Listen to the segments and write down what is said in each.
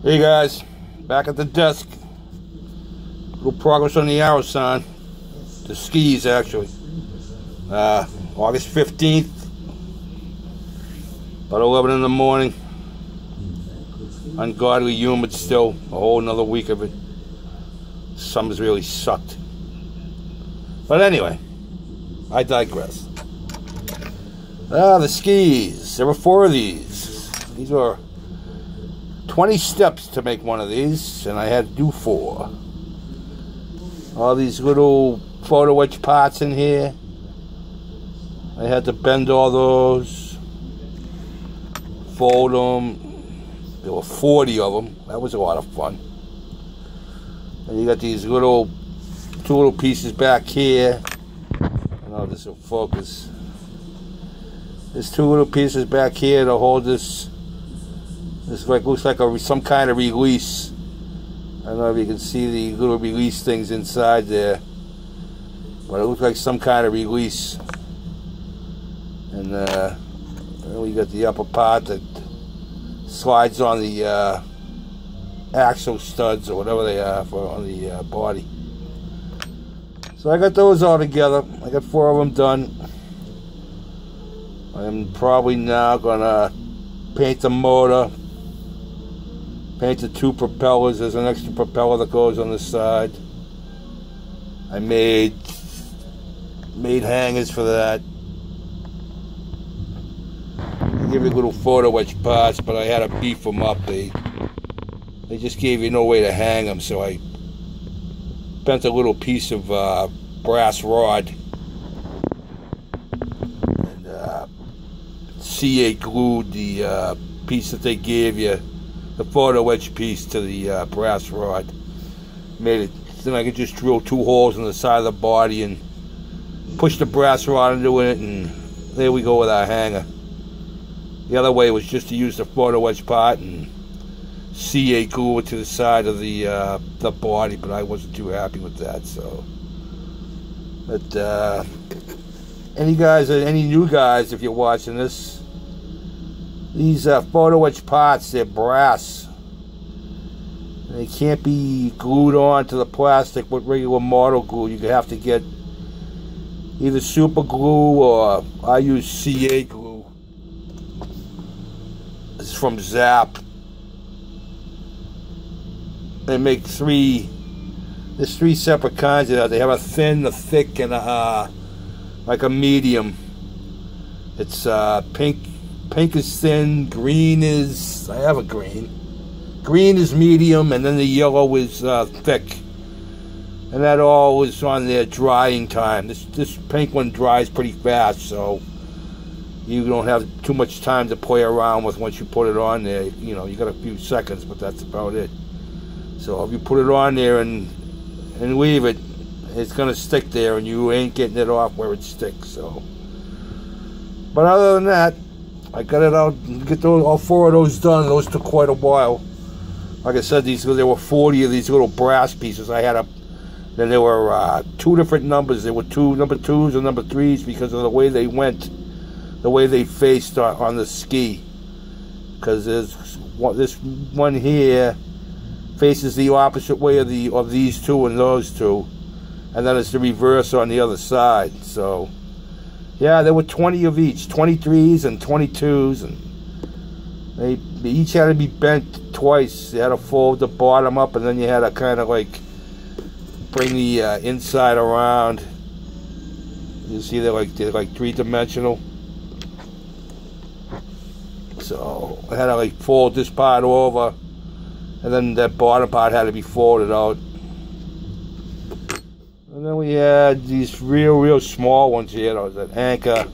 Hey guys, back at the desk. Little progress on the Aerosan. The skis actually. August 15th. About 11 in the morning. Ungodly humid still. A whole another week of it. Summer's really sucked. But anyway, I digress. The skis. There were 4 of these. These were 20 steps to make one of these, and I had to do 4. All these little photo etch parts in here. I had to bend all those, fold them. There were 40 of them. That was a lot of fun. And you got these two little pieces back here. I don't know if this will focus. There's 2 little pieces back here to hold this. This looks like some kind of release. I don't know if you can see the little release things inside there, but it looks like some kind of release. And then we got the upper part that slides on the axle studs or whatever they are on the body. So I got those all together. I got 4 of them done. I'm probably now gonna paint the motor. Paint the 2 propellers. There's an extra propeller that goes on the side. I made hangers for that. They give you little photo etch parts, but I had to beef them up. They just gave you no way to hang them, so I bent a little piece of brass rod and C8 glued the piece that they gave you, the photo etch piece, to the brass rod. Made it, then I could just drill 2 holes in the side of the body and push the brass rod into it, and there we go with our hanger. The other way was just to use the photo etch part and C8 glue it to the side of the body, but I wasn't too happy with that. So, but any new guys, if you're watching this, these photo etch parts, they're brass. They can't be glued on to the plastic with regular model glue. You have to get either super glue, or I use C8 glue. It's from Zap. They make 3. There's 3 separate kinds of that. They have a thin, a thick, and like a medium. It's pink. Pink is thin, green is, I have a green. Green is medium, and then the yellow is thick. And that all is on their drying time. This pink one dries pretty fast, so you don't have too much time to play around with once you put it on there. You know, you got a few seconds, but that's about it. So if you put it on there and leave it, it's gonna stick there, and you ain't getting it off where it sticks. So, but other than that, I got it out, get all 4 of those done. Those took quite a while. Like I said, there were 40 of these little brass pieces. Then there were 2 different numbers. There were 2 number 2s and number 3s because of the way they went, the way they faced on the ski. Because this one here faces the opposite way of these 2 and those 2, and then it's the reverse on the other side. So, yeah, there were 20 of each, 23s and 22s, and they each had to be bent twice. You had to fold the bottom up, and then you had to kind of like bring the inside around. You see, they're like 3-dimensional. So I had to like fold this part over, and then that bottom part had to be folded out. And then we had these real small ones here. That was an anchor.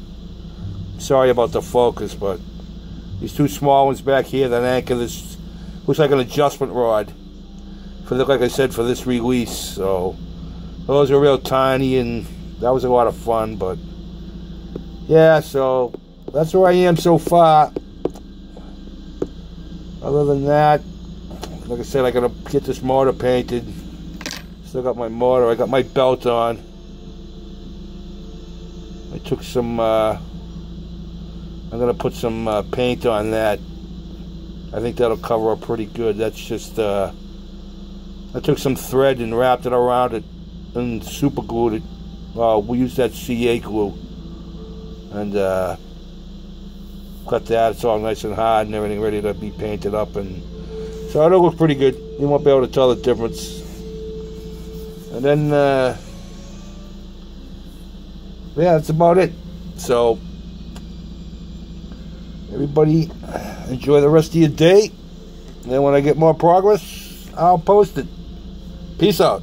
Sorry about the focus, but these 2 small ones back here that anchor this, looks like an adjustment rod for like I said, for this release. So those are real tiny, and that was a lot of fun. But yeah, so that's where I am so far. Other than that, like I said, I gotta get this motor painted. Still got my motor. I got my belt on. I took some I'm gonna put some paint on that I think that'll cover up pretty good. That's just, I took some thread and wrapped it around it and super glued it. We used that CA glue. And cut that. It's all nice and hard and everything ready to be painted up. And so it'll look pretty good. You won't be able to tell the difference. And then, yeah, that's about it. So, everybody enjoy the rest of your day. And then when I get more progress, I'll post it. Peace out.